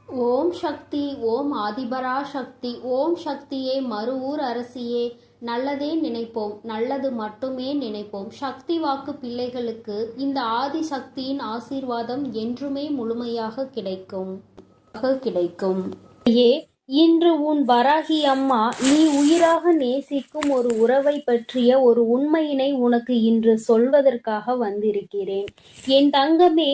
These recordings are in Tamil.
ஓம் சக்தி. ஓம் ஆதிபரா சக்தி. ஓம் சக்தியே, மறுவூர் அரசியே. நல்லதே நினைப்போம், நல்லது மட்டுமே நினைப்போம். சக்தி வாக்கு பிள்ளைகளுக்கு இந்த ஆதி சக்தியின் ஆசீர்வாதம் என்றுமே முழுமையாக கிடைக்கும். இன்று உன் வராகி அம்மா நீ உயிராக நேசிக்கும் ஒரு உறவை பற்றிய ஒரு உண்மையினை உனக்கு இன்று சொல்வதற்காக வந்திருக்கிறேன். என் தங்கமே,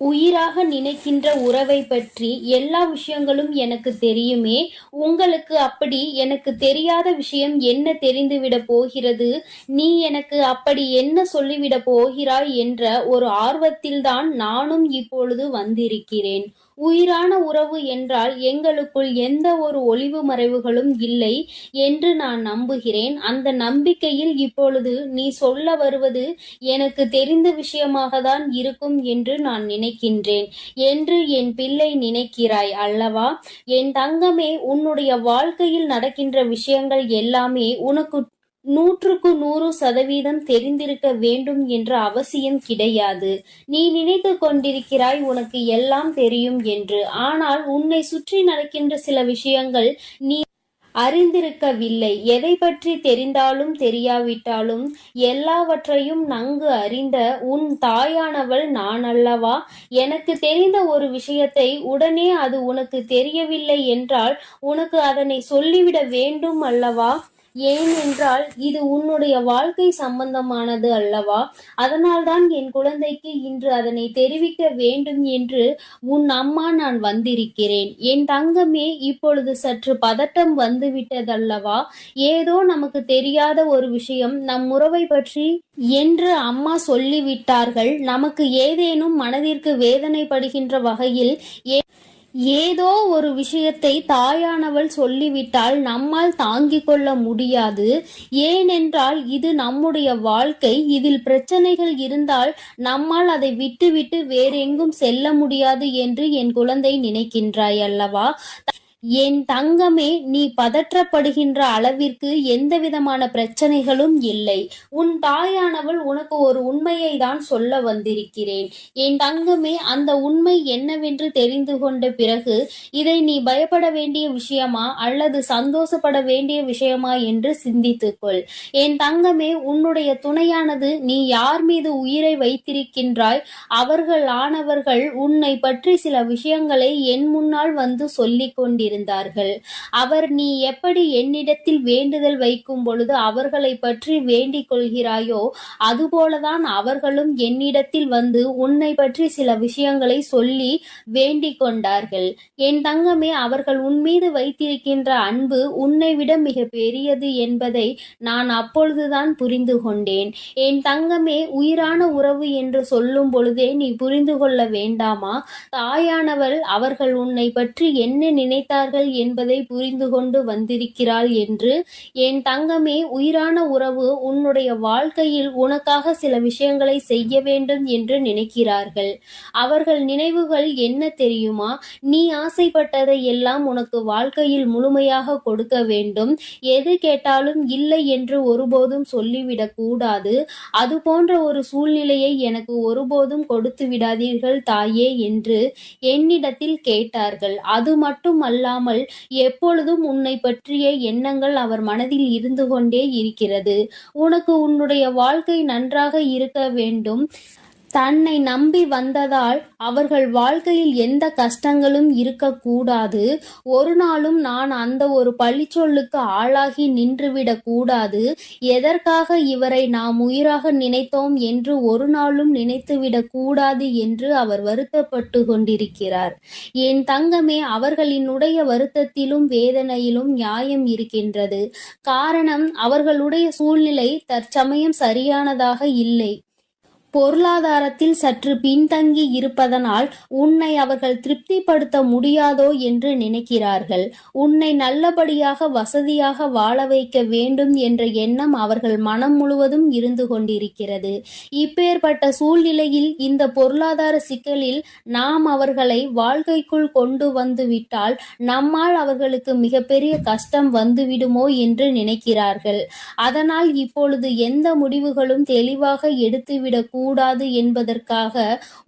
உயிராக நினைக்கின்ற உறவை பற்றி எல்லா விஷயங்களும் எனக்கு தெரியுமே. உங்களுக்கு அப்படி எனக்கு தெரியாத விஷயம் என்ன தெரிந்துவிட போகிறது? நீ எனக்கு அப்படி என்ன சொல்லிவிட போகிறாய் என்ற ஒரு ஆர்வத்தில்தான் நானும் இப்பொழுது வந்திருக்கிறேன். உயிரான உறவு என்றால் எங்களுக்குள் எந்த ஒரு ஒளிவு மறைவுகளும் இல்லை என்று நான் நம்புகிறேன். அந்த நம்பிக்கையில் இப்பொழுது நீ சொல்ல வருவது எனக்கு தெரிந்த விஷயமாக தான் இருக்கும் என்று நான் நினைக்கின்றேன் என்று என் பிள்ளை நினைக்கிறாய் அல்லவா? என் தங்கமே, உன்னுடைய வாழ்க்கையில் நடக்கின்ற விஷயங்கள் எல்லாமே உனக்கு 100% தெரிந்திருக்க வேண்டும் என்ற அவசியம் கிடையாது. நீ நினைத்து கொண்டிருக்கிறாய் உனக்கு எல்லாம் தெரியும் என்று. ஆனால் உன்னை சுற்றி நடக்கின்ற சில விஷயங்கள் நீ அறிந்திருக்கவில்லை. எதை பற்றி தெரிந்தாலும் தெரியாவிட்டாலும் எல்லாவற்றையும் நன்கு அறிந்த உன் தாயானவள் நான் அல்லவா? எனக்கு தெரிந்த ஒரு விஷயத்தை உடனே அது உனக்கு தெரியவில்லை என்றால் உனக்கு அதனை சொல்லிவிட வேண்டும் அல்லவா? ஏனென்றால் இது உன்னுடைய வாழ்க்கை சம்பந்தமானது அல்லவா? அதனால்தான் என் குழந்தைக்கு இன்று அதனை தெரிவிக்க வேண்டும் என்று உன் அம்மா நான் வந்திருக்கிறேன். என் தங்கமே, இப்பொழுது சற்று பதட்டம் வந்துவிட்டதல்லவா? ஏதோ நமக்கு தெரியாத ஒரு விஷயம் நம் உறவை பற்றி என்று அம்மா சொல்லிவிட்டார்கள். நமக்கு ஏதேனும் மனதிற்கு வேதனைப்படுகின்ற வகையில் ஏதோ ஒரு விஷயத்தை தாயானவள் சொல்லிவிட்டால் நம்மால் தாங்கிக் கொள்ள முடியாது. ஏனென்றால் இது நம்முடைய வாழ்க்கை. இதில் பிரச்சனைகள் இருந்தால் நம்மால் அதை விட்டுவிட்டு வேறெங்கும் செல்ல முடியாது என்று என் குழந்தை நினைக்கின்றாய் அல்லவா? என் தங்கமே, நீ பதற்றப்படுகின்ற அளவிற்கு எந்த விதமான பிரச்சனைகளும் இல்லை. உன் தாயானவள் உனக்கு ஒரு உண்மையை தான் சொல்ல வந்திருக்கிறேன். என் தங்கமே, அந்த உண்மை என்னவென்று தெரிந்து கொண்ட பிறகு இதை நீ பயப்பட வேண்டிய விஷயமா அல்லது சந்தோஷப்பட வேண்டிய விஷயமா என்று சிந்தித்துக்கொள். என் தங்கமே, உன்னுடைய துணையானது நீ யார் மீது உயிரை வைத்திருக்கின்றாய் அவர்கள் ஆனவர்கள் உன்னை பற்றி சில விஷயங்களை என் முன்னால் வந்து சொல்லிக் கொண்டிருந்தார்கள். அவர் நீ எப்படி என்னிடத்தில் வேண்டுதல் வைக்கும் பொழுது அவர்களை பற்றி வேண்டிக் கொள்கிறாயோ அதுபோலதான் அவர்களும் என்னிடத்தில் வந்து உன்னை பற்றி சில விஷயங்களை சொல்லி வேண்டிக் கொண்டார்கள். என் தங்கமே, அவர்கள் உன் மீது வைத்திருக்கின்ற அன்பு உன்னை விட மிக பெரியது என்பதை நான் அப்பொழுதுதான் புரிந்து கொண்டேன். என் தங்கமே, உயிரான உறவு என்று சொல்லும் பொழுதே நீ புரிந்து கொள்ள வேண்டாமா? தாயானவள் அவர்கள் உன்னை பற்றி என்ன நினைத்தார்கள் என்பதை புரிந்து கொண்டு வந்திருக்கிறாள் என்று. என் தங்கமே, உயிரான உறவு உன்னுடைய வாழ்க்கையில் உனக்காக சில விஷயங்களை செய்ய வேண்டும் என்று நினைக்கிறார்கள். அவர்கள் நினைவுகள் என்ன தெரியுமா? நீ ஆசைப்பட்டதை எல்லாம் உனக்கு வாழ்க்கையில் முழுமையாக கொடுக்க வேண்டும். எது கேட்டாலும் இல்லை என்று ஒருபோதும் சொல்லிவிடக் கூடாது. அது போன்ற ஒரு சூழ்நிலையை எனக்கு ஒருபோதும் கொடுத்து விடாதீர்கள் தாயே என்று என்னிடத்தில் கேட்டார்கள். அது மட்டும் அல்லாமல் எப்பொழுதும் உன்னை பற்றிய எண்ணங்கள் அவர் மனதில் இருந்து கொண்டே இருக்கிறது. உனக்கு உன்னுடைய வாழ்க்கை நன்றாக இருக்க வேண்டும். தன்னை நம்பி வந்ததால் அவர்கள் வாழ்க்கையில் எந்த கஷ்டங்களும் இருக்கக்கூடாது. ஒரு நாளும் நான் அந்த ஒரு பழிச்சொல்லுக்கு ஆளாகி நின்றுவிடக் கூடாது. எதற்காக இவரை நாம் உயிராக நினைத்தோம் என்று ஒரு நாளும் நினைத்துவிடக் கூடாது என்று அவர் வருத்தப்பட்டு கொண்டிருக்கிறார். என் தங்கமே, அவர்களினுடைய வருத்தத்திலும் வேதனையிலும் நியாயம் இருக்கின்றது. காரணம், அவர்களுடைய சூழ்நிலை தற்சமயம் சரியானதாக இல்லை. பொருளாதாரத்தில் சற்று பின்தங்கி இருப்பதனால் உன்னை அவர்கள் திருப்திப்படுத்த முடியாதோ என்று நினைக்கிறார்கள். உன்னை நல்லபடியாக வசதியாக வாழ வைக்க வேண்டும் என்ற எண்ணம் அவர்கள் மனம் முழுவதும் இருந்து கொண்டிருக்கிறது. இப்பேற்பட்ட சூழ்நிலையில் இந்த பொருளாதார சிக்கலில் நாம் அவர்களை வாழ்க்கைக்குள் கொண்டு வந்து விட்டால் நம்மால் அவர்களுக்கு மிகப்பெரிய கஷ்டம் வந்துவிடுமோ என்று நினைக்கிறார்கள். அதனால் இப்பொழுது எந்த முடிவுகளும் தெளிவாக எடுத்துவிடக் கூடாது என்பதற்காக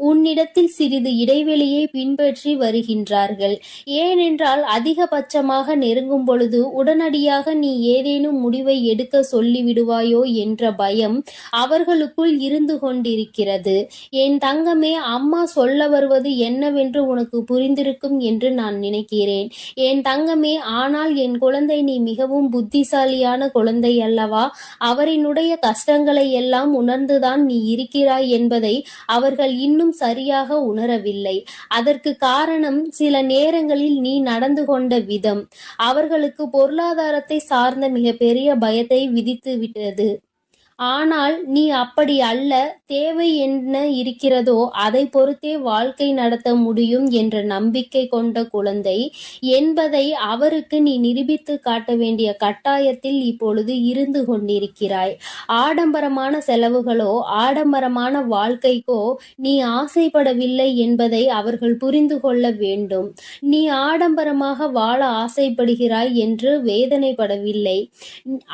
உன்னிடத்தில் சிறிது இடைவெளியை பின்பற்றி வருகின்றார்கள். ஏனென்றால் அதிகபட்சமாக நெருங்கும் பொழுது உடனடியாக நீ ஏதேனும் முடிவை எடுக்க சொல்லிவிடுவாயோ என்ற பயம் அவர்களுக்குள் இருந்து கொண்டிருக்கிறது. என் தங்கமே, அம்மா சொல்ல வருவது என்னவென்று உனக்கு புரிந்திருக்கும் என்று நான் நினைக்கிறேன். என் தங்கமே, ஆனால் என் குழந்தை, நீ மிகவும் புத்திசாலியான குழந்தை அல்லவா? அவரினுடைய கஷ்டங்களை எல்லாம் உணர்ந்துதான் நீ இருக்கிறாய் என்பதை அவர்கள் இன்னும் சரியாக உணரவில்லை. அதற்கு காரணம் சில நேரங்களில் நீ நடந்து கொண்ட விதம் அவர்களுக்கு பொருளாதாரத்தை சார்ந்த மிகப்பெரிய பயத்தை விதித்து விட்டது. ஆனால் நீ அப்படி அல்ல. தேவை என்ன இருக்கிறதோ அதை பொறுத்தே வாழ்க்கை நடத்த முடியும் என்ற நம்பிக்கை கொண்ட குழந்தை என்பதை அவருக்கு நீ நிரூபித்து காட்ட வேண்டிய கட்டாயத்தில் இப்பொழுது இருந்து கொண்டிருக்கிறாய். ஆடம்பரமான செலவுகளோ ஆடம்பரமான வாழ்க்கைக்கோ நீ ஆசைப்படவில்லை என்பதை அவர்கள் புரிந்து கொள்ள வேண்டும். நீ ஆடம்பரமாக வாழ ஆசைப்படுகிறாய் என்று வேதனைப்படவில்லை.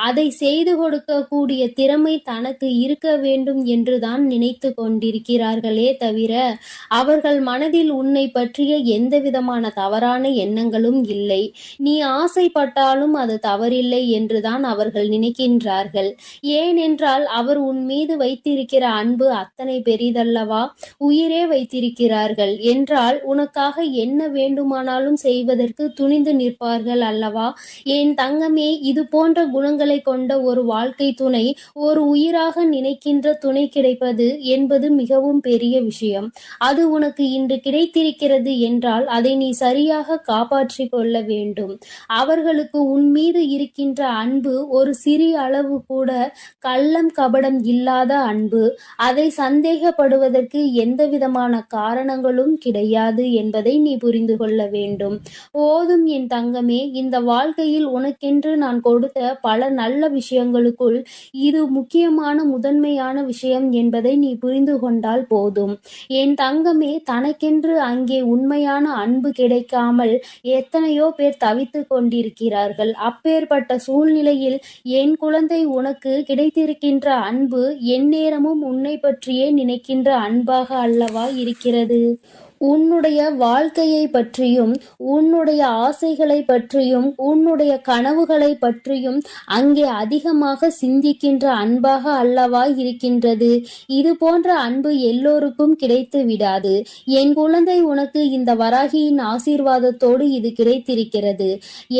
அதை செய்து கொடுக்கக்கூடிய திறமை தனக்கு இருக்க வேண்டும் என்றுதான் நினைத்து கொண்டிருக்கிறார்களே தவிர அவர்கள் மனதில் உன்னை பற்றிய எந்த விதமான தவறான எண்ணங்களும் இல்லை. நீ ஆசைப்பட்டாலும் அது தவறில்லை என்றுதான் அவர்கள் நினைக்கின்றார்கள். ஏனென்றால் அவர் உன் மீது வைத்திருக்கிற அன்பு அத்தனை பெரிதல்லவா? உயிரே வைத்திருக்கிறார்கள் என்றால் உனக்காக என்ன வேண்டுமானாலும் செய்வதற்கு துணிந்து நிற்பார்கள் அல்லவா? என் தங்கமே, இது போன்ற குணங்களை கொண்ட ஒரு வாழ்க்கை துணை, ஒரு உயிராக நினைக்கின்ற துணை கிடைப்பது என்பது மிகவும் பெரிய விஷயம். அது உனக்கு இன்று கிடைத்திருக்கிறது என்றால் அதை நீ சரியாக காப்பாற்றிக் கொள்ள வேண்டும். அவர்களுக்கு உன் மீது இருக்கின்ற அன்பு ஒரு சிறிய அளவு கூட கள்ளம் கபடம் இல்லாத அன்பு. அதை சந்தேகப்படுவதற்கு எந்த விதமான காரணங்களும் கிடையாது என்பதை நீ புரிந்து கொள்ள வேண்டும். போதும் என் தங்கமே, இந்த வாழ்க்கையில் உனக்கென்று நான் கொடுத்த பல நல்ல விஷயங்களுக்குள் இது முக்கியமான முதன்மையான விஷயம் என்பதை நீ புரிந்து கொண்டால் போதும். என் தங்கமே, தனக்கென்று அங்கே உண்மையான அன்பு கிடைக்காமல் எத்தனையோ பேர் தவித்து கொண்டிருக்கிறார்கள். அப்பேற்பட்ட சூழ்நிலையில் என் குழந்தை, உனக்கு கிடைத்திருக்கின்ற அன்பு எந்நேரமும் உன்னை பற்றியே நினைக்கின்ற அன்பாக அல்லவா இருக்கிறது? உன்னுடைய வாழ்க்கையை பற்றியும் உன்னுடைய ஆசைகளை பற்றியும் உன்னுடைய கனவுகளை பற்றியும் அங்கே அதிகமாக சிந்திக்கின்ற அன்பாக அல்லவா இருக்கின்றது? இது போன்ற அன்பு எல்லோருக்கும் கிடைத்து விடாது. என் குழந்தை, உனக்கு இந்த வராகியின் ஆசீர்வாதத்தோடு இது கிடைத்திருக்கிறது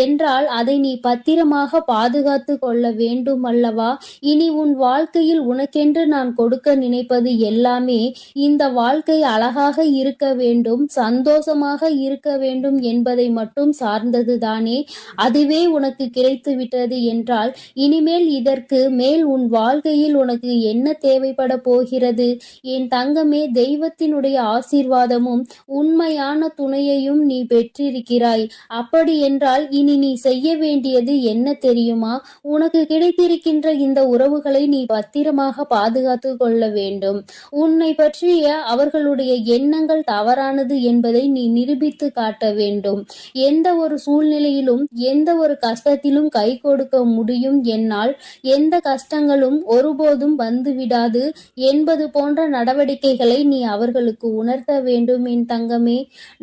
என்றால் அதை நீ பத்திரமாக பாதுகாத்து கொள்ள வேண்டும் அல்லவா? இனி உன் வாழ்க்கையில் உனக்கென்று நான் கொடுக்க நினைப்பது எல்லாமே இந்த வாழ்க்கை அழகாக இருக்க வேண்டும், சந்தோஷமாக இருக்க வேண்டும் என்பதை மட்டும் சார்ந்ததுதானே. அதுவே உனக்கு கிடைத்து விட்டது என்றால் இனிமேல் இதற்கு மேல் உன் வாழ்க்கையில் உனக்கு என்ன தேவைப்பட போகிறது? என் தங்கமே, தெய்வத்தினுடைய ஆசீர்வாதமும் உண்மையான துணையையும் நீ பெற்றிருக்கிறாய். அப்படி என்றால் இனி நீ செய்ய வேண்டியது என்ன தெரியுமா? உனக்கு கிடைத்திருக்கின்ற இந்த உறவுகளை நீ பத்திரமாக பாதுகாத்து கொள்ள வேண்டும். உன்னை பற்றிய அவர்களுடைய எண்ணங்கள் தவறானது என்பதை நீ நிரூபித்து காட்ட வேண்டும். எந்த ஒரு சூழ்நிலையிலும் எந்த ஒரு கஷ்டத்திலும் கை கொடுக்க முடியும் என்னால், எந்த கஷ்டங்களும் ஒருபோதும் வந்துவிடாது என்பது போன்ற நடவடிக்கைகளை நீ அவர்களுக்கு உணர்த்த வேண்டும் என் தங்கமே.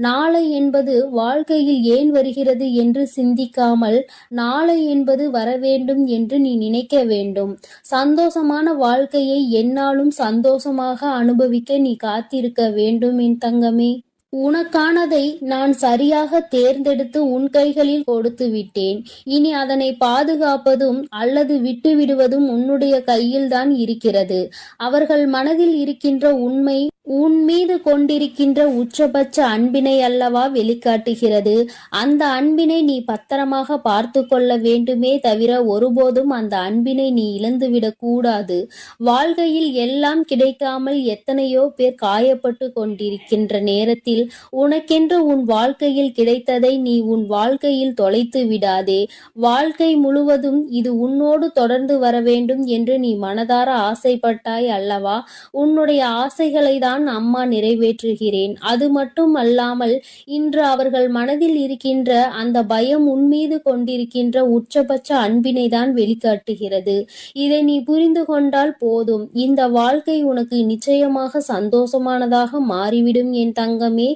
நாளை என்பது வாழ்க்கையில் ஏன் வருகிறது என்று சிந்திக்காமல் நாளை என்பது வர வேண்டும் என்று நீ நினைக்க வேண்டும். சந்தோஷமான வாழ்க்கையை எந்நாளும் சந்தோஷமாக அனுபவிக்க நீ காத்திருக்க வேண்டும் என் தங்கமே. உனக்கானதை நான் சரியாக தேர்ந்தெடுத்து உன் கைகளில் கொடுத்து விட்டேன். இனி அதனை பாதுகாப்பதும் அல்லது விட்டுவிடுவதும் உன்னுடைய கையில்தான் இருக்கிறது. அவர்கள் மனதில் இருக்கின்ற உண்மை உன் மீது கொண்டிருக்கின்ற உச்சபட்ச அன்பினை அல்லவா வெளிக்காட்டுகிறது. அந்த அன்பினை நீ பத்திரமாக பார்த்து கொள்ள வேண்டுமே தவிர ஒருபோதும் அந்த அன்பினை நீ இழந்துவிடக் கூடாது. வாழ்க்கையில் எல்லாம் கிடைக்காமல் எத்தனையோ பேர் காயப்பட்டு கொண்டிருக்கின்ற நேரத்தில் உனக்கென்று உன் வாழ்க்கையில் கிடைத்ததை நீ உன் வாழ்க்கையில் தொலைத்து விடாதே. வாழ்க்கை முழுவதும் இது உன்னோடு தொடர்ந்து வர வேண்டும் என்று நீ மனதார ஆசைப்பட்டாய் அல்லவா? உன்னுடைய ஆசைகளை தான் தான் அம்மா நிறைவேற்றுகிறேன். அது மட்டும் அல்லாமல் இன்று அவர்கள் மனதில் இருக்கின்ற அந்த பயம் உன்மீது கொண்டிருக்கின்ற உச்சபட்ச அன்பினை தான் வெளிக்காட்டுகிறது. இதை நீ புரிந்து கொண்டால் போதும். இந்த வாழ்க்கை உனக்கு நிச்சயமாக சந்தோஷமானதாக மாறிவிடும் என் தங்கமே.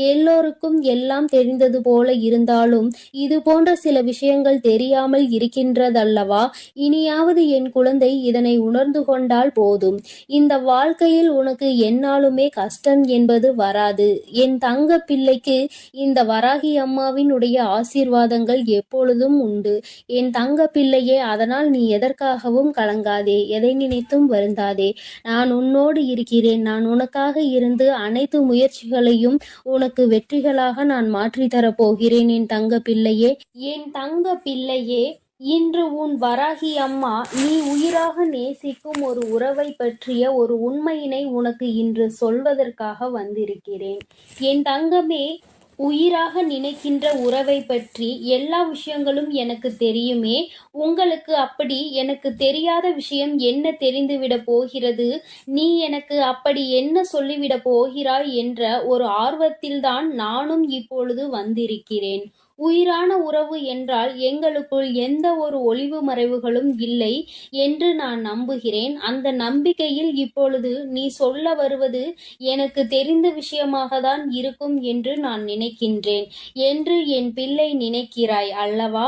எல்லோருக்கும் எல்லாம் தெரிந்தது போல இருந்தாலும் இது போன்ற சில விஷயங்கள் தெரியாமல் இருக்கின்றதல்லவா? இனியாவது என் குழந்தை இதனை உணர்ந்து கொண்டால் போதும். இந்த வாழ்க்கையில் உனக்கு எந்நாளுமே கஷ்டம் என்பது வராது. என் தங்க பிள்ளைக்கு இந்த வராகி அம்மாவினுடைய ஆசீர்வாதங்கள் எப்பொழுதும் உண்டு. என் தங்க பிள்ளையே, அதனால் நீ எதற்காகவும் கலங்காதே, எதை நினைத்தும் வருந்தாதே. நான் உன்னோடு இருக்கிறேன். நான் உனக்காக இருந்து அனைத்து முயற்சிகளையும் உனக்கு வெற்றிகளாக நான் மாற்றி தரப்போகிறேன் என் தங்க பிள்ளையே. என் தங்க பிள்ளையே, இன்று உன் வராகி அம்மா நீ உயிராக நேசிக்கும் ஒரு உறவை பற்றிய ஒரு உண்மையினை உனக்கு இன்று சொல்வதற்காக வந்திருக்கிறேன். என் தங்கமே, உயிராக நினைக்கின்ற உறவை பற்றி எல்லா விஷயங்களும் எனக்கு தெரியுமே. உங்களுக்கு அப்படி எனக்கு தெரியாத விஷயம் என்ன தெரிந்துவிட போகிறது? நீ எனக்கு அப்படி என்ன சொல்லிவிட போகிறாய் என்ற ஒரு ஆர்வத்தில்தான் நானும் இப்பொழுது வந்திருக்கிறேன். உயிரான உறவு என்றால் எங்களுக்குள் எந்த ஒரு ஒளிவு மறைவுகளும் இல்லை என்று நான் நம்புகிறேன். அந்த நம்பிக்கையில் இப்பொழுது நீ சொல்ல வருவது எனக்கு தெரிந்த விஷயமாக தான் இருக்கும் என்று நான் நினைக்கின்றேன் என்று என் பிள்ளை நினைக்கிறாய் அல்லவா?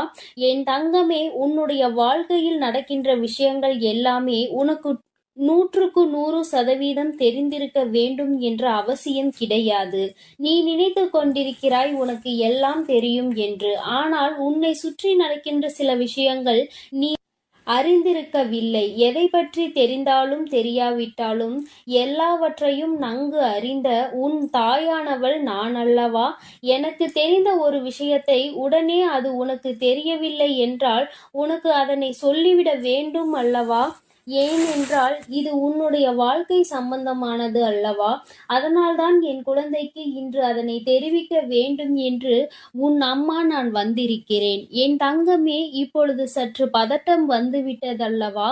என் தங்கமே, உன்னுடைய வாழ்க்கையில் நடக்கின்ற விஷயங்கள் எல்லாமே உனக்கு 100% தெரிந்திருக்க வேண்டும் என்ற அவசியம் கிடையாது. நீ நினைத்து கொண்டிருக்கிறாய் உனக்கு எல்லாம் தெரியும் என்று. ஆனால் உன்னை சுற்றி நடக்கின்ற சில விஷயங்கள் நீ அறிந்திருக்கவில்லை. எதை பற்றி தெரிந்தாலும் தெரியாவிட்டாலும் எல்லாவற்றையும் நன்கு அறிந்த உன் தாயானவள் நான் அல்லவா? எனக்கு தெரிந்த ஒரு விஷயத்தை உடனே அது உனக்கு தெரியவில்லை என்றால் உனக்கு அதனை சொல்லிவிட வேண்டும் அல்லவா? ஏனென்றால் இது உன்னுடைய வாழ்க்கை சம்பந்தமானது அல்லவா? அதனால்தான் என் குழந்தைக்கு இன்று அதனை தெரிவிக்க வேண்டும் என்று உன் அம்மா நான் வந்திருக்கிறேன். என் தங்கமே, இப்பொழுது சற்று பதட்டம் வந்துவிட்டதல்லவா?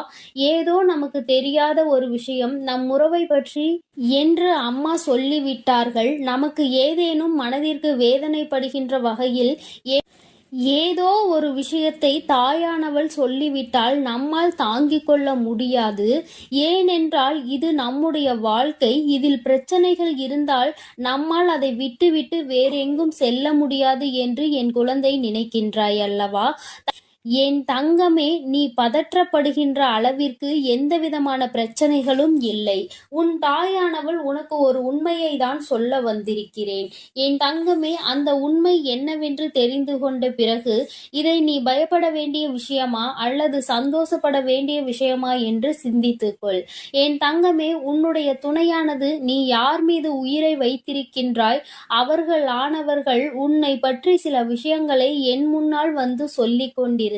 ஏதோ நமக்கு தெரியாத ஒரு விஷயம் நம் உறவை பற்றி என்று அம்மா சொல்லிவிட்டார்கள். நமக்கு ஏதேனும் மனதிற்கு வேதனைப்படுகின்ற வகையில் ஏதோ ஒரு விஷயத்தை தாயானவள் சொல்லிவிட்டால் நம்மால் தாங்கிக் கொள்ள முடியாது. ஏனென்றால் இது நம்முடைய வாழ்க்கை. இதில் பிரச்சனைகள் இருந்தால் நம்மால் அதை விட்டுவிட்டு வேறெங்கும் செல்ல முடியாது என்று என் குழந்தை நினைக்கின்றாய் அல்லவா? என் தங்கமே, நீ பதற்றப்படுகின்ற அளவிற்கு எந்தவிதமான பிரச்சனைகளும் இல்லை. உன் தாயானவள் உனக்கு ஒரு உண்மையை தான் சொல்ல வந்திருக்கிறேன். என் தங்கமே, அந்த உண்மை என்னவென்று தெரிந்து கொண்ட பிறகு இதை நீ பயப்பட வேண்டிய விஷயமா அல்லது சந்தோஷப்பட வேண்டிய விஷயமா என்று சிந்தித்துக்கொள். என் தங்கமே, உன்னுடைய துணையானது நீ யார் மீது உயிரை வைத்திருக்கின்றாய் அவர்கள் உன்னை பற்றி சில விஷயங்களை என் முன்னால் வந்து சொல்லிக் கொண்டிருந்தார்கள்.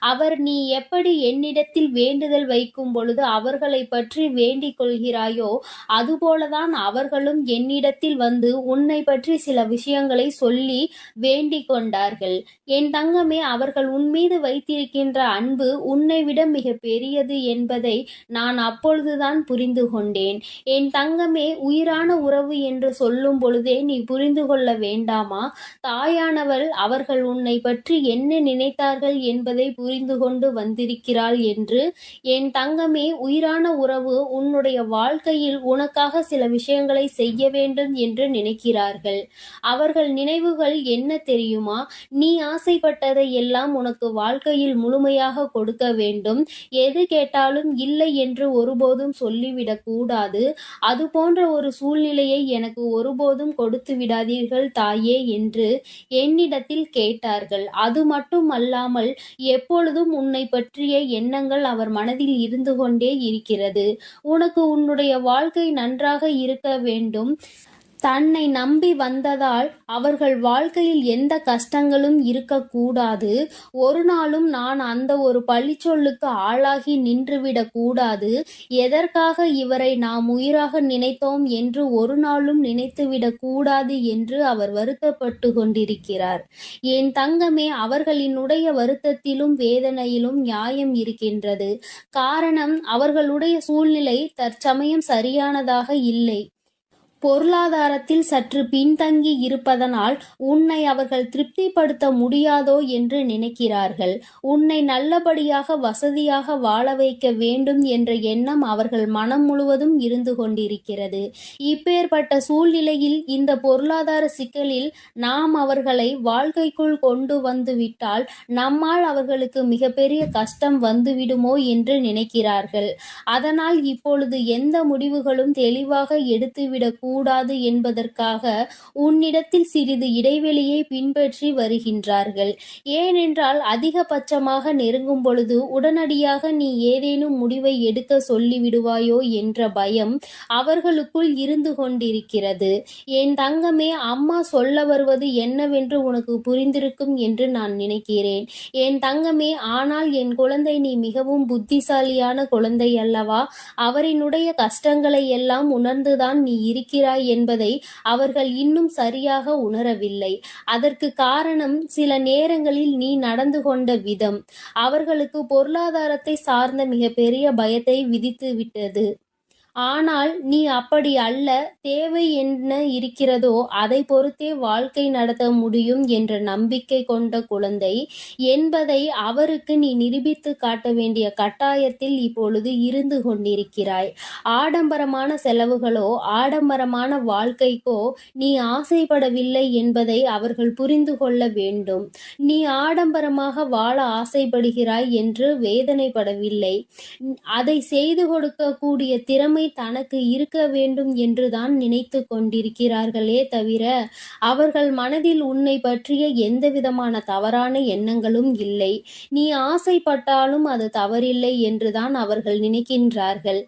அவர் நீ எப்படி என்னிடத்தில் வேண்டுதல் வைக்கும் பொழுது அவர்களை பற்றி வேண்டிக் கொள்கிறாயோ அதுபோலதான் அவர்களும் என்னிடத்தில் வந்து உன்னை பற்றி சில விஷயங்களை சொல்லி வேண்டிக் கொண்டார்கள். என் தங்கமே, அவர்கள் உன்மீது வைத்திருக்கின்ற அன்பு உன்னை விட மிக பெரியது என்பதை நான் அப்பொழுதுதான் புரிந்து கொண்டேன். என் தங்கமே, உயிரான உறவு என்று சொல்லும் பொழுதே நீ புரிந்து கொள்ள வேண்டாமா? தாயானவள் அவர்கள் உன்னை பற்றி என்ன நினைத்தார்கள் என்பதை புரிந்து கொண்டு வந்திருக்கிறாள் என்று. என் தங்கமே, உயிரான உறவு உன்னுடைய வாழ்க்கையில் உனக்காக சில விஷயங்களை செய்ய வேண்டும் என்று நினைக்கிறார்கள். அவர்கள் நினைவுகள் என்ன தெரியுமா? நீ ஆசைப்பட்டதை எல்லாம் உனக்கு வாழ்க்கையில் முழுமையாக கொடுக்க வேண்டும். எது கேட்டாலும் இல்லை என்று ஒருபோதும் சொல்லிவிடக் கூடாது. அது போன்ற ஒரு சூழ்நிலையை எனக்கு ஒருபோதும் கொடுத்து விடாதீர்கள் தாயே என்று என்னிடத்தில் கேட்டார்கள். அது மட்டும் அல்லாமல் எப்பொழுதும் உன்னை பற்றிய எண்ணங்கள் அவர் மனதில் இருந்து கொண்டே இருக்கிறது. உனக்கு உன்னுடைய வாழ்க்கை நன்றாக இருக்க வேண்டும். தன்னை நம்பி வந்ததால் அவர்கள் வாழ்க்கையில் எந்த கஷ்டங்களும் இருக்கக்கூடாது. ஒரு நாளும் நான் அந்த ஒரு பழிச்சொல்லுக்கு ஆளாகி நின்றுவிடக் கூடாது. எதற்காக இவரை நாம் உயிராக நினைத்தோம் என்று ஒரு நாளும் நினைத்துவிடக் கூடாது என்று அவர் வருத்தப்பட்டு கொண்டிருக்கிறார். என் தங்கமே, அவர்களினுடைய வருத்தத்திலும் வேதனையிலும் நியாயம் இருக்கின்றது. காரணம், அவர்களுடைய சூழ்நிலை தற்சமயம் சரியானதாக இல்லை. பொருளாதாரத்தில் சற்று பின்தங்கி இருப்பதனால் உன்னை அவர்கள் திருப்திப்படுத்த முடியாதோ என்று நினைக்கிறார்கள். உன்னை நல்லபடியாக வசதியாக வாழ வைக்க வேண்டும் என்ற எண்ணம் அவர்கள் மனம் முழுவதும் இருந்து கொண்டிருக்கிறது. இப்பேற்பட்ட சூழ்நிலையில் இந்த பொருளாதார சிக்கலில் நாம் அவர்களை வாழ்க்கைக்குள் கொண்டு வந்து விட்டால் நம்மால் அவர்களுக்கு மிகப்பெரிய கஷ்டம் வந்துவிடுமோ என்று நினைக்கிறார்கள். அதனால் இப்பொழுது எந்த முடிவுகளும் தெளிவாக எடுத்துவிடக் கூடாது என்பதற்காக உன்னிடத்தில் சிறிது இடைவெளியை பின்பற்றி வருகின்றார்கள். ஏனென்றால் அதிகபட்சமாக நெருங்கும் பொழுது உடனடியாக நீ ஏதேனும் முடிவை எடுக்க சொல்லிவிடுவாயோ என்ற பயம் அவர்களுக்குள் இருந்து கொண்டிருக்கிறது. என் தங்கமே, அம்மா சொல்ல வருவது என்னவென்று உனக்கு புரிந்திருக்கும் என்று நான் நினைக்கிறேன். என் தங்கமே, ஆனால் என் குழந்தை, நீ மிகவும் புத்திசாலியான குழந்தை அல்லவா? அவரினுடைய கஷ்டங்களை எல்லாம் உணர்ந்துதான் நீ இருக்கிறாய் என்பதை அவர்கள் இன்னும் சரியாக உணரவில்லை. அதற்கு காரணம் சில நேரங்களில் நீ நடந்து கொண்ட விதம் அவர்களுக்கு பொருளாதாரத்தை சார்ந்த மிகப்பெரிய பயத்தை விதித்து விட்டது. ஆனால் நீ அப்படி அல்ல. தேவை என்ன இருக்கிறதோ அதை பொறுத்தே வாழ்க்கை நடத்த முடியும் என்ற நம்பிக்கை கொண்ட குழந்தை என்பதை அவருக்கு நீ நிரூபித்து காட்ட வேண்டிய கட்டாயத்தில் இப்பொழுது இருந்து கொண்டிருக்கிறாய். ஆடம்பரமான செலவுகளோ ஆடம்பரமான வாழ்க்கைக்கோ நீ ஆசைப்படவில்லை என்பதை அவர்கள் புரிந்து கொள்ள வேண்டும். நீ ஆடம்பரமாக வாழ ஆசைப்படுகிறாய் என்று வேதனைப்படவில்லை. அதை செய்து கொடுக்கக்கூடிய திறமை தனக்கு இருக்க வேண்டும் என்றுதான் நினைத்து கொண்டிருக்கிறார்களே தவிர அவர்கள் மனதில் உன்னை பற்றிய எந்தவிதமான தவறான எண்ணங்களும் இல்லை. நீ ஆசைப்பட்டாலும் அது தவறில்லை என்றுதான் அவர்கள் நினைக்கின்றார்கள்.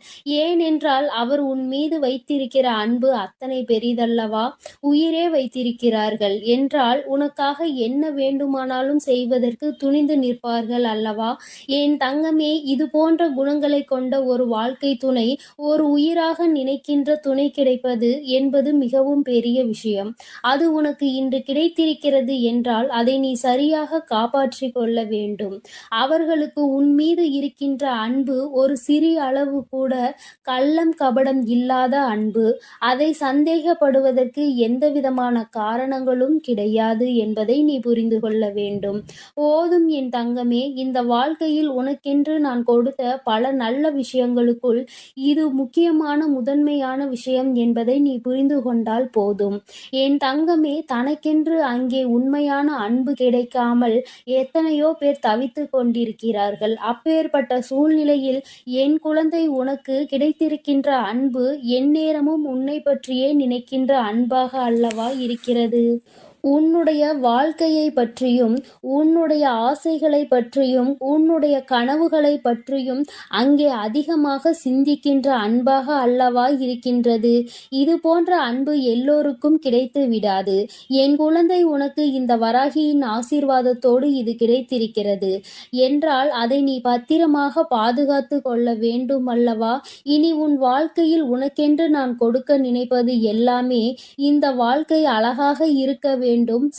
ஏனென்றால் அவர் உன் மீது வைத்திருக்கிற அன்பு அத்தனை பெரிதல்லவா? உயிரே வைத்திருக்கிறார்கள் என்றால் உனக்காக என்ன வேண்டுமானாலும் செய்வதற்கு துணிந்து நிற்பார்கள் அல்லவா? என் தங்கமே, இது போன்ற குணங்களை கொண்ட ஒரு வாழ்க்கை துணை, ஒரு உயிராக நினைக்கின்ற துணை கிடைப்பது என்பது மிகவும் பெரிய விஷயம். அது உனக்கு இன்று கிடைத்திருக்கிறது என்றால் அதை நீ சரியாக காப்பாற்றிக் கொள்ள வேண்டும். அவர்களுக்கு உன் மீது இருக்கின்ற அன்பு ஒரு சிறிய அளவு கூட கள்ளம் கபடம் இல்லாத அன்பு. அதை சந்தேகப்படுவதற்கு எந்தவிதமான காரணங்களும் கிடையாது என்பதை நீ புரிந்து கொள்ள வேண்டும். போதும் என் தங்கமே, இந்த வாழ்க்கையில் உனக்கென்று நான் கொடுத்த பல நல்ல விஷயங்களுக்குள் இது முக்கியமான முதன்மையான விஷயம் என்பதை நீ புரிந்து கொண்டால் போதும். என் தங்கமே, தனக்கென்று அங்கே உண்மையான அன்பு கிடைக்காமல் எத்தனையோ பேர் தவித்து கொண்டிருக்கிறார்கள். அப்பேற்பட்ட சூழ்நிலையில் என் குழந்தை, உனக்கு கிடைத்திருக்கின்ற அன்பு எந்நேரமும் உன்னை பற்றியே நினைக்கின்ற அன்பாக அல்லவா இருக்கிறது? உன்னுடைய வாழ்க்கையை பற்றியும் உன்னுடைய ஆசைகளை பற்றியும் உன்னுடைய கனவுகளை பற்றியும் அங்கே அதிகமாக சிந்திக்கின்ற அன்பாக அல்லவா இருக்கின்றது? இது போன்ற அன்பு எல்லோருக்கும் கிடைத்து விடாது. என் குழந்தை, உனக்கு இந்த வராகியின் ஆசீர்வாதத்தோடு இது கிடைத்திருக்கிறது என்றால் அதை நீ பத்திரமாக பாதுகாத்து கொள்ள வேண்டும் அல்லவா? இனி உன் வாழ்க்கையில் உனக்கென்று நான் கொடுக்க நினைப்பது எல்லாமே இந்த வாழ்க்கை அழகாக இருக்க வேண்டும்,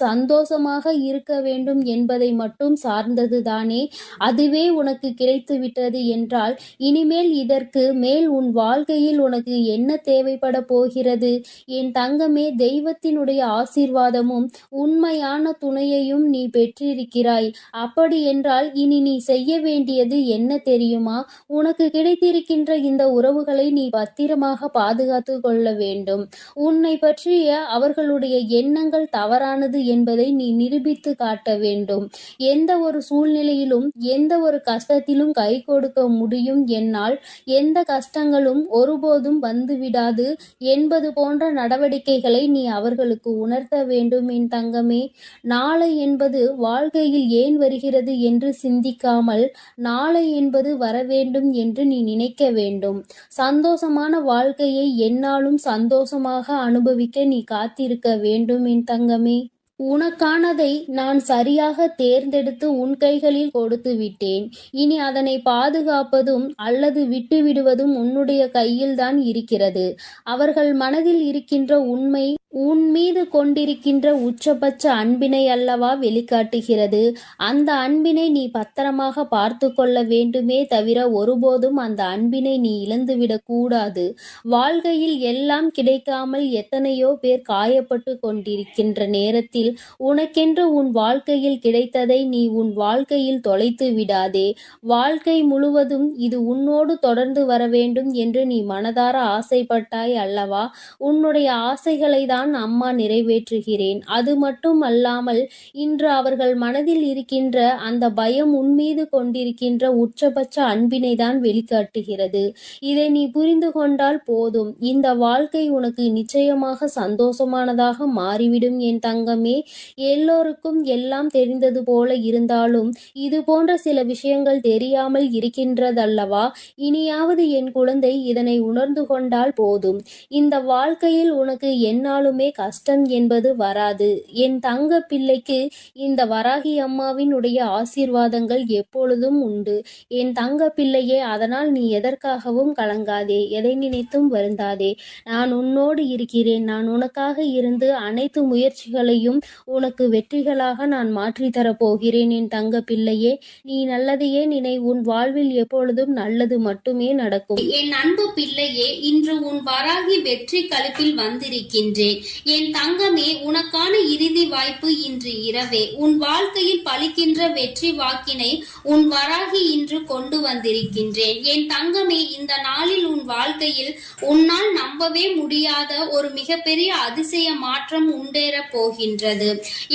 சந்தோஷமாக இருக்க வேண்டும் என்பதை மட்டும் சார்ந்ததுதானே? அதுவே உனக்கு கிடைத்து விட்டது என்றால் இனிமேல் இதற்கு மேல் உன் வாழ்க்கையில் உனக்கு என்ன தேவைப்பட போகிறது? என் தங்கமே, தெய்வத்தினுடைய ஆசீர்வாதமும் உண்மையான துணையையும் நீ பெற்றிருக்கிறாய். அப்படி என்றால் இனி நீ செய்ய வேண்டியது என்ன தெரியுமா? உனக்கு கிடைத்திருக்கின்ற இந்த உறவுகளை நீ பத்திரமாக பாதுகாத்து கொள்ள வேண்டும். உன்னை பற்றிய அவர்களுடைய எண்ணங்கள் தவறானது என்பதை நீ நிரூபித்து காட்ட வேண்டும். எந்த ஒரு சூழ்நிலையிலும் எந்த ஒரு கஷ்டத்திலும் கை கொடுக்க முடியும் என்னால், எந்த கஷ்டங்களும் ஒருபோதும் வந்துவிடாது என்பது போன்ற நடவடிக்கைகளை நீ அவர்களுக்கு உணர்த்த வேண்டும் என் தங்கமே. நாளை என்பது வாழ்க்கையில் ஏன் வருகிறது என்று சிந்திக்காமல் நாளை என்பது வரவேண்டும் என்று நீ நினைக்க வேண்டும். சந்தோஷமான வாழ்க்கையை எந்நாளும் சந்தோஷமாக அனுபவிக்க நீ காத்திருக்க வேண்டும் என் தங்கமே. உனக்கானதை நான் சரியாக தேர்ந்தெடுத்து உன் கைகளில் கொடுத்து விட்டேன். இனி அதனை பாதுகாப்பதும் அல்லது விட்டுவிடுவதும் உன்னுடைய கையில்தான் இருக்கிறது. அவர்கள் மனதில் இருக்கின்ற உண்மை உன் மீது கொண்டிருக்கின்ற உச்சபட்ச அன்பினை அல்லவா வெளிக்காட்டுகிறது. அந்த அன்பினை நீ பத்திரமாக பார்த்து கொள்ள வேண்டுமே தவிர ஒருபோதும் அந்த அன்பினை நீ இழந்துவிடக் கூடாது. வாழ்க்கையில் எல்லாம் கிடைக்காமல் எத்தனையோ பேர் காயப்பட்டு கொண்டிருக்கின்ற நேரத்தில் உனக்கென்று உன் வாழ்க்கையில் கிடைத்ததை நீ உன் வாழ்க்கையில் தொலைத்து விடாதே. வாழ்க்கை முழுவதும் இது உன்னோடு தொடர்ந்து வர வேண்டும் என்று நீ மனதார ஆசைப்பட்டாய் அல்லவா? உன்னுடைய ஆசைகளை தான் அம்மா நிறைவேற்றுகிறேன். அது மட்டும் அல்லாமல் இன்று அவர்கள் மனதில் இருக்கின்ற அந்த பயம் உன்மீது கொண்டிருக்கின்ற உச்சபட்ச அன்பினை தான் வெளிக்காட்டுகிறது. இதை நீ புரிந்து கொண்டால் போதும். இந்த வாழ்க்கை உனக்கு நிச்சயமாக சந்தோஷமானதாக மாறிவிடும் என் தங்கமே. எல்லோருக்கும் எல்லாம் தெரிந்தது போல இருந்தாலும் இது போன்ற சில விஷயங்கள் தெரியாமல் இருக்கின்றதல்லவா? இனியாவது என் குழந்தை இதனை உணர்ந்து கொண்டால் போதும். இந்த வாழ்க்கையில் உனக்கு எந்நாளுமே கஷ்டம் என்பது வராது. என் தங்க பிள்ளைக்கு இந்த வராகி அம்மாவின் உடைய ஆசீர்வாதங்கள் எப்பொழுதும் உண்டு. என் தங்க பிள்ளையே, அதனால் நீ எதற்காகவும் கலங்காதே, எதை நினைத்தும் வருந்தாதே. நான் உன்னோடு இருக்கிறேன். நான் உனக்காக இருந்து அனைத்து முயற்சிகளையும் உனக்கு வெற்றிகளாக நான் மாற்றித்தரப் போகிறேன். என் தங்க பிள்ளையே, நீ நல்லதையே நினை. உன் வாழ்வில் எப்பொழுதும் நல்லது மட்டுமே நடக்கும். என் அன்பு பிள்ளையே, இன்று உன் வராகி வெற்றி களிப்பில் வந்திருக்கின்றேன். என் தங்கமே, உனக்கான இறுதி வாய்ப்பு இன்று இரவே. உன் வாழ்க்கையில் பலிக்கின்ற வெற்றி வாக்கினை உன் வராகி இன்று கொண்டு வந்திருக்கின்றேன். என் தங்கமே, இந்த நாளில் உன் வாழ்க்கையில் உன்னால் நம்பவே முடியாத ஒரு மிகப்பெரிய அதிசய மாற்றம் உண்டேற போகின்றது.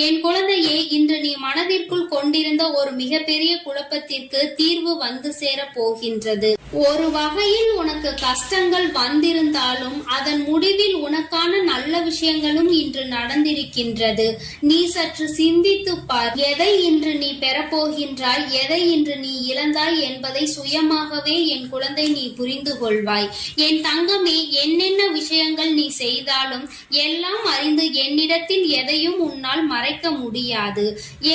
என் குழந்தையே, இன்று நீ மனதிற்குள் கொண்டிருந்த ஒரு மிகப்பெரிய குழப்பத்திற்கு தீர்வு வந்து சேர போகின்றது. ஒரு வகையில் உனக்கு கஷ்டங்கள் வந்திருந்தாலும் அதன் முடிவில் உனக்கான நல்ல விஷயங்களும் இன்று நடந்திருக்கின்றது. நீ சற்று சிந்தித்து பார். எதை இன்று நீ பெறப்போகின்றாய், எதை இன்று நீ இழந்தாய் என்பதை சுயமாகவே என் குழந்தை நீ புரிந்து கொள்வாய். என் தங்கமே, என்னென்ன விஷயங்கள் நீ செய்தாலும் எல்லாம் அறிந்து என்னிடத்தில் எதையும் உன்னால் மறைக்க முடியாது.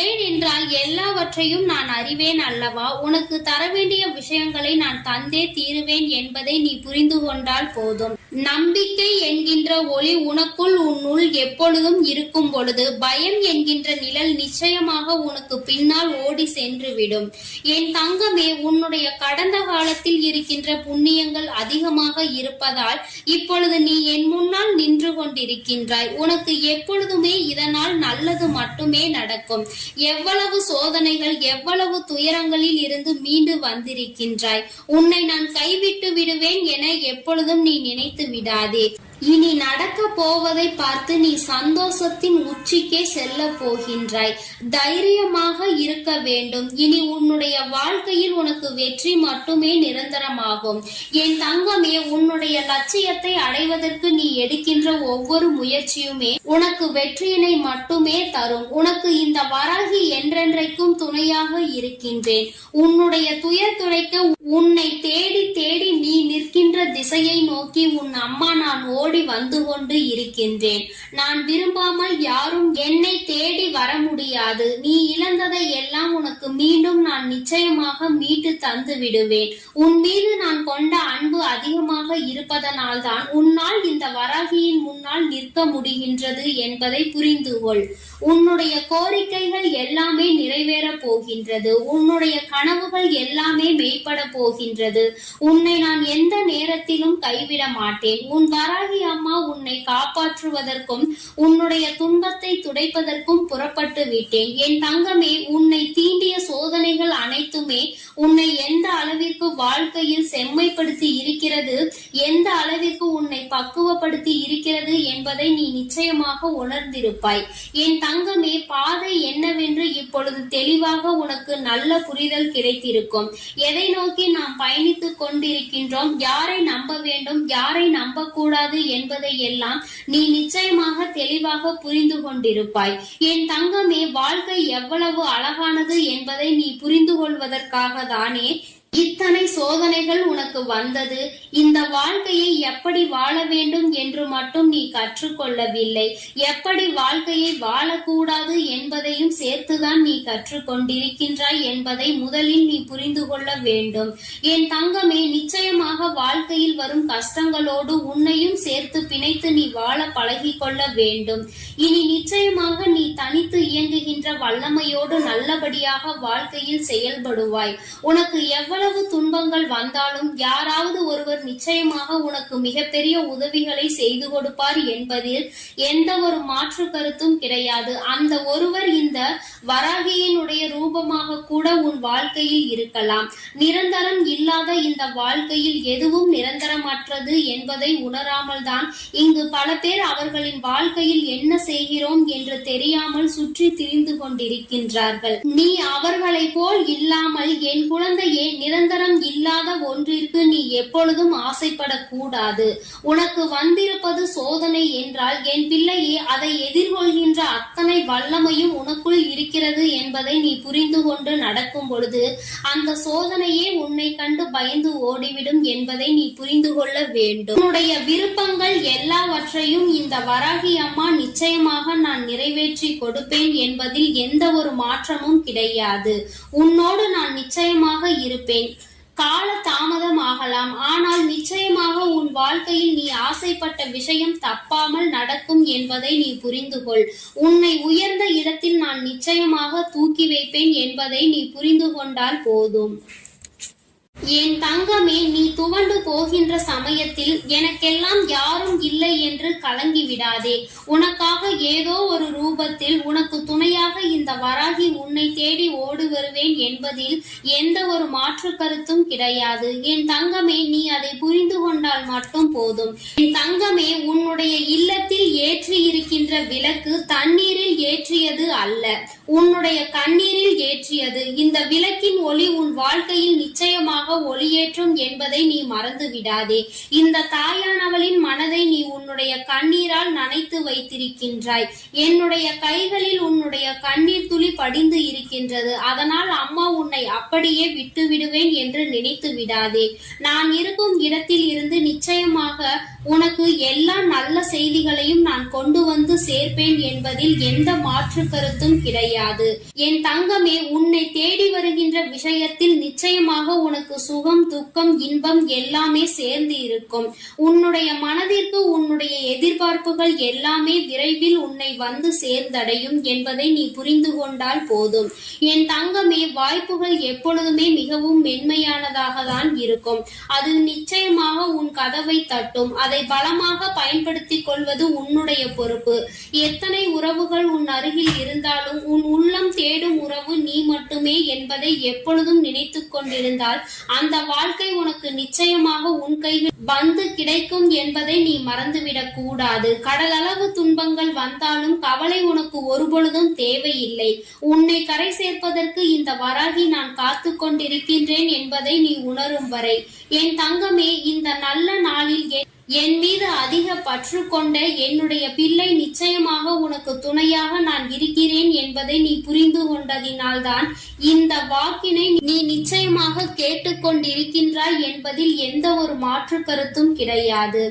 ஏனென்றால் எல்லாவற்றையும் நான் அறிவேன் அல்லவா? உனக்கு தர வேண்டிய விஷயங்களை நான் தந்தே தீருவேன் என்பதை நீ புரிந்து கொண்டால் போதும். நம்பிக்கை என்கின்ற ஒளி உனக்குள் உன்னுள் எப்பொழுதும் இருக்கும் பொழுது பயம் என்கின்ற நிழல் நிச்சயமாக உனக்கு பின்னால் ஓடி சென்றுவிடும். என் தங்கமே, உன்னுடைய கடந்த காலத்தில் இருக்கின்ற புண்ணியங்கள் அதிகமாக இருப்பதால் இப்பொழுது நீ என் முன்னால் நின்று கொண்டிருக்கின்றாய். உனக்கு எப்பொழுதுமே இதனால் நல்லது மட்டுமே நடக்கும். எவ்வளவு சோதனைகள், எவ்வளவு துயரங்களில் இருந்து மீண்டு வந்திருக்கின்றாய். உன்னை நான் கைவிட்டு விடுவேன் என எப்பொழுதும் நீ நினைத்து விடாதே. இனி நடக்க போவதை பார்த்து நீ சந்தோஷத்தின் உச்சிக்கே செல்ல போகின்றாய். தைரியமாக இருக்க வேண்டும். இனி உன்னுடைய வாழ்க்கையில் உனக்கு வெற்றி மட்டுமே நிரந்தரமாகும். என் தங்கமே, உன்னுடைய லட்சியத்தை அடைவதற்கு நீ எடுக்கின்ற ஒவ்வொரு முயற்சியுமே உனக்கு வெற்றியினை மட்டுமே தரும். உனக்கு இந்த வராகி என்றென்றைக்கும் துணையாக இருக்கின்றேன். உன்னுடைய துயர் துடைக்க உன்னை தேடி தேடி நீ நிற்கின்ற திசையை நோக்கி உன் அம்மா நான் ஓடி வந்து கொண்டு இருக்கின்றேன். நான் விரும்பாமல் யாரும் என்னை தேடி வர முடியாது. நீ இழந்ததை எல்லாம் உனக்கு மீண்டும் நான் நிச்சயமாக மீட்டு தந்து விடுவேன். உன் மீது நான் கொண்ட அன்பு அதிகமாக இருப்பதனால்தான் உன்னால் இந்த வராகியின் முன்னால் நிற்க முடிகின்றது என்பதை புரிந்து கொள். உன்னுடைய கோரிக்கைகள் எல்லாமே நிறைவேற போகின்றது. உன்னுடைய கனவுகள் எல்லாமே மெய்ப்பட போகின்றது. உன்னை நான் எந்த நேரத்திலும் கைவிட மாட்டேன். உன் வராகி அம்மா உன்னை காப்பாற்றுவதற்கும் உன்னுடைய துன்பத்தை துடைப்பதற்கும் புறப்பட்டு விட்டேன். என் தங்கமே, உன்னை தீண்டிய சோதனைகள் அனைத்துமே உன்னை எந்த அளவிற்கு வாழ்க்கையில் செம்மைப்படுத்தி இருக்கிறது, எந்த அளவிற்கு உன்னை பக்குவப்படுத்தி இருக்கிறது என்பதை நீ நிச்சயமாக உணர்ந்திருப்பாய். என் தங்கமே, பாதை என்னவென்று இப்பொழுது தெளிவாக உனக்கு நல்ல புரிதல் கிடைத்திருக்கும். எதை நோக்கி நாம் பயணித்துக் கொண்டிருக்கின்றோம், யாரை நம்ப வேண்டும், யாரை நம்பக்கூடாது என்பதை எல்லாம் நீ நிச்சயமாக தெளிவாக புரிந்து கொண்டிருப்பாய். என் தங்கமே, வாழ்க்கை எவ்வளவு அழகானது என்பதை நீ புரிந்து கொள்வதற்காக தானே இத்தனை சோதனைகள் உனக்கு வந்தது. இந்த வாழ்க்கையை எப்படி வாழ வேண்டும் என்று மட்டும் நீ கற்றுக்கொள்ளவில்லை, எப்படி வாழ்க்கையை வாழக்கூடாது என்பதையும் சேர்த்துதான் நீ கற்றுக்கொண்டிருக்கின்றாய் என்பதை முதலில் நீ புரிந்து கொள்ள வேண்டும். என் தங்கமே, நிச்சயமாக வாழ்க்கையில் வரும் கஷ்டங்களோடு உன்னையும் சேர்த்து பிணைத்து நீ வாழ பழகி கொள்ள வேண்டும். இனி நிச்சயமாக நீ தனித்து இயங்குகின்ற வல்லமையோடு நல்லபடியாக வாழ்க்கையில் செயல்படுவாய். உனக்கு எவ்வளவு துன்பங்கள் வந்தாலும் யாராவது ஒருவர் நிச்சயமாக உனக்கு மிகப்பெரிய உதவிகளை செய்து கொடுப்பார் என்பதில் எந்த ஒரு மாற்று கருத்தும் கிடையாது. அந்த ஒருவர் இந்த வராகியினுடைய ரூபமாக கூட உன் வாழ்க்கையில் இருக்கலாம். நிரந்தரம் இல்லாத இந்த வாழ்க்கையில் எதுவும் நிரந்தரமற்றது என்பதை உணராமல் தான் இங்கு பல பேர் அவர்களின் வாழ்க்கையில் என்ன செய்கிறோம் என்று தெரியாமல் சுற்றி திரிந்து கொண்டிருக்கின்றார்கள். நீ அவர்களை போல் இல்லாமல் என் குழந்தையே, நிரந்தரம் இல்லாத ஒன்றிற்கு நீ எப்பொழுதும் ஆசைப்படக்கூடாது. உனக்கு வந்திருப்பது சோதனை என்றால் என் பிள்ளையே, அதை எதிர்கொள்கின்ற அத்தனை வல்லமையும் உனக்குள் இருக்கிறது என்பதை நீ புரிந்து கொண்டு நடக்கும் பொழுது அந்த சோதனையே உன்னை கண்டு பயந்து ஓடிவிடும் என்பதை நீ புரிந்து கொள்ள வேண்டும். உன்னுடைய விருப்பங்கள் எல்லாவற்றையும் இந்த வராகி அம்மா நிச்சயமாக நான் நிறைவேற்றி கொடுப்பேன் என்பதில் எந்த ஒரு மாற்றமும் கிடையாது. உன்னோடு நான் நிச்சயமாக இருப்பேன். கால தாமதம் ஆகலாம், ஆனால் நிச்சயமாக உன் வாழ்க்கையில் நீ ஆசைப்பட்ட விஷயம் தப்பாமல் நடக்கும் என்பதை நீ புரிந்து கொள். உன்னை உயர்ந்த இடத்தில் நான் நிச்சயமாக தூக்கி வைப்பேன் என்பதை நீ புரிந்து கொண்டால் போதும். என் தங்கமே, நீ துவண்டு போகின்ற சமயத்தில் எனக்கெல்லாம் யாரும் இல்லை என்று கலங்கி விடாதே. உனக்காக ஏதோ ஒரு ரூபத்தில் உனக்கு துணையாக இந்த வராகி உன்னை தேடி ஓடி வருவேன் என்பதில் எந்த ஒரு மாற்று கருத்தும் கிடையாது. என் தங்கமே, நீ அதை புரிந்து கொண்டால் மட்டும் போதும். என் தங்கமே, உன்னுடைய இல்லத்தில் ஏற்றி இருக்கின்ற விளக்கு தண்ணீரில் ஏற்றியது அல்ல, உன்னுடைய கண்ணீரில் ஏற்றியது. இந்த விளக்கின் ஒளி உன் வாழ்க்கையில் நிச்சயமாக ஒளியேற்றும் என்பதை நீ மறந்து விடாதே. இந்த தாயானவளின் மனதை நீ உன்னுடைய கண்ணீரால் நனைத்து வைத்திருக்கின்றாய். என்னுடைய கைகளில் உன்னுடைய கண்ணீர் துளி படிந்து இருக்கின்றது. அதனால் அம்மா உன்னை அப்படியே விட்டு விடுவேன் என்று நினைத்து விடாதே. நான் இருக்கும் இடத்தில் இருந்து நிச்சயமாக உனக்கு எல்லா நல்ல செய்திகளையும் நான் கொண்டு வந்து சேர்ப்பேன் என்பதில் எந்த மாற்று கருத்தும் கிடையாது. என் தங்கமே, உன்னை தேடி வருகின்ற விஷயத்தில் நிச்சயமாக உனக்கு சுகம், துக்கம், இன்பம் எல்லாமே சேர்ந்து இருக்கும். உன்னுடைய மனதிற்கு உன்னுடைய எதிர்பார்ப்புகள் எல்லாமே விரைவில் உன்னை வந்து சேர்ந்தடையும் என்பதை நீ புரிந்து கொண்டால் போதும். என் தங்கமே, வாய்ப்புகள் எப்பொழுதுமே மிகவும் மென்மையானதாக தான் இருக்கும். அது நிச்சயமாக உன் கதவை தட்டும். அதை பலமாக பயன்படுத்திக் கொள்வது உன்னுடைய பொறுப்பு. எத்தனை உறவுகள் உன் அருகில் இருந்தாலும் உன் உள்ளம் தேடும் உறவு நீ மட்டுமே என்பதை எப்பொழுதும் நினைத்து கொண்டிருந்தால் அந்த வாழ்க்கை உனக்கு நிச்சயமாக உன் கையில் வந்து கிடைக்கும் என்பதை நீ மறந்துவிடக் கூடாது. கடலளவு துன்பங்கள் வந்தாலும் கவலை உனக்கு ஒருபொழுதும் தேவையில்லை. உன்னை கரை சேர்ப்பதற்கு இந்த வராகி நான் காத்து கொண்டிருக்கின்றேன் என்பதை நீ உணரும் வரை. என் தங்கமே, இந்த நல்ல நாளில் என் மீது அதிக பற்று கொண்ட என்னுடைய பிள்ளை நிச்சயமாக உனக்கு துணையாக நான் இருக்கிறேன் என்பதை நீ புரிந்து கொண்டதினால்தான் இந்த வாக்கினை நீ நிச்சயமாக கேட்டுக்கொண்டிருக்கின்றாய் என்பதில் எந்த ஒரு மாற்று கருத்தும் கிடையாது.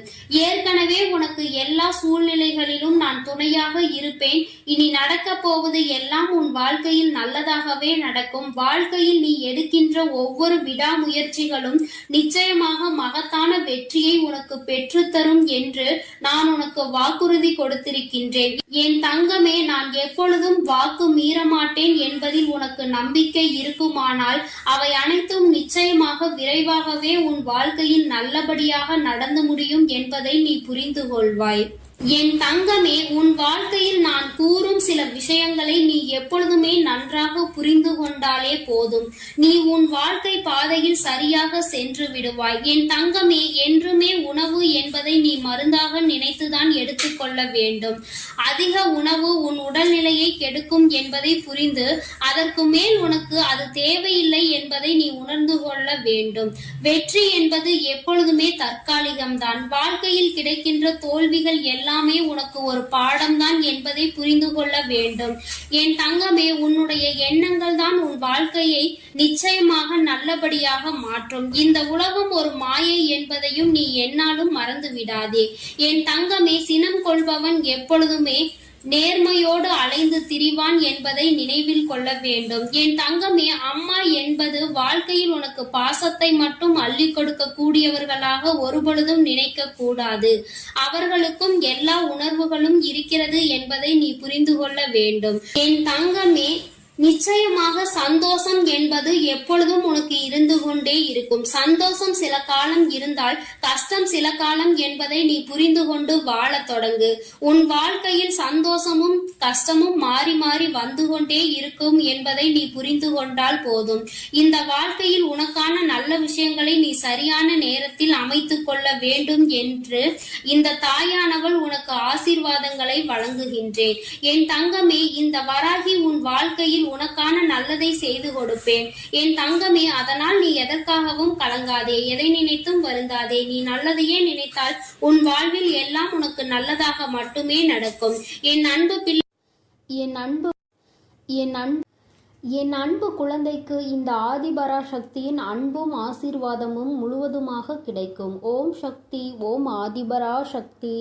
ஏற்கனவே உனக்கு எல்லா சூழ்நிலைகளிலும் நான் துணையாக இருப்பேன். இனி நடக்க போவது எல்லாம் உன் வாழ்க்கையில் நல்லதாகவே நடக்கும். வாழ்க்கையில் நீ எடுக்கின்ற ஒவ்வொரு விடாமுயற்சிகளும் நிச்சயமாக மகத்தான வெற்றியை உனக்கு பெற்றுத்தரும் என்று நான் உனக்கு வாக்குறுதி கொடுத்திருக்கின்றேன். என் தங்கமே, நான் எப்பொழுதும் வாக்கு மீறமாட்டேன் என்பதில் உனக்கு நம்பிக்கை இருக்குமானால் அவை அனைத்தும் நிச்சயமாக விரைவாகவே உன் வாழ்க்கையில் நல்லபடியாக நடந்து முடியும் என்பதை நீ புரிந்து கொள்வாய். என் தங்கமே, உன் வாழ்க்கையில் நான் கூறும் சில விஷயங்களை நீ எப்பொழுதுமே நன்றாக புரிந்து கொண்டாலே போதும். நீ உன் வாழ்க்கை பாதையில் சரியாக சென்று விடுவாய். என் தங்கமே, என்றுமே உணவு என்பதை நீ மருந்தாக நினைத்துதான் எடுத்துக்கொள்ள வேண்டும். அதிக உணவு உன் உடல்நிலையை கெடுக்கும் என்பதை புரிந்து அதற்கு மேல் உனக்கு அது தேவையில்லை என்பதை நீ உணர்ந்து கொள்ள வேண்டும். வெற்றி என்பது எப்பொழுதுமே தற்காலிகம்தான். வாழ்க்கையில் கிடைக்கின்ற தோல்விகள் எல்லாம் எல்லாமே உனக்கு ஒரு பாடம்தான் என்பதை புரிந்து கொள்ள வேண்டும். என் தங்கமே, உன்னுடைய எண்ணங்கள் தான் உன் வாழ்க்கையை நிச்சயமாக நல்லபடியாக மாற்றும். இந்த உலகம் ஒரு மாயை என்பதையும் நீ என்னாலும் மறந்து விடாதே. என் தங்கமே, சினம் கொள்பவன் எப்பொழுதுமே நேர்மையோடு அலைந்து திரிவான் என்பதை நினைவில் கொள்ள வேண்டும். என் தங்கமே, அம்மா என்பது வாழ்க்கையில் உனக்கு பாசத்தை மட்டும் அள்ளி கொடுக்க கூடியவர்களாக ஒருபொழுதும் நினைக்க கூடாது. அவர்களுக்கும் எல்லா உணர்வுகளும் இருக்கிறது என்பதை நீ புரிந்து கொள்ள வேண்டும். என் தங்கமே, நிச்சயமாக சந்தோஷம் என்பது எப்பொழுதும் உனக்கு இருந்து கொண்டே இருக்கும். சந்தோஷம் சில காலம் இருந்தால் கஷ்டம் சில காலம் என்பதை நீ புரிந்து கொண்டு வாழ தொடங்கு. உன் வாழ்க்கையில் சந்தோஷமும் கஷ்டமும் மாறி மாறி வந்து கொண்டே இருக்கும் என்பதை நீ புரிந்து கொண்டால் போதும். இந்த வாழ்க்கையில் உனக்கான நல்ல விஷயங்களை நீ சரியான நேரத்தில் அமைத்துக் கொள்ள வேண்டும் என்று இந்த தாயானவள் உனக்கு ஆசீர்வாதங்களை வழங்குகின்றேன். என் தங்கமே, இந்த வராகி உன் வாழ்க்கையில் உனக்கான நல்லதை செய்து கொடுப்பேன். என் தங்கமே, அதனால் நீ எதற்காகவும் கலங்காதே, எதை நினைத்தும் வருந்தாதே. நீ நல்லதையே நினைத்தால் உன் வாழ்வில் எல்லாம் உனக்கு நல்லதாக மட்டுமே நடக்கும். என் அன்பு பிள்ளை, என் அன்பு குழந்தைக்கு இந்த ஆதிபரா சக்தியின் அன்பும் ஆசீர்வாதமும் முழுவதுமாக கிடைக்கும். ஓம் சக்தி, ஓம் ஆதிபரா சக்தி.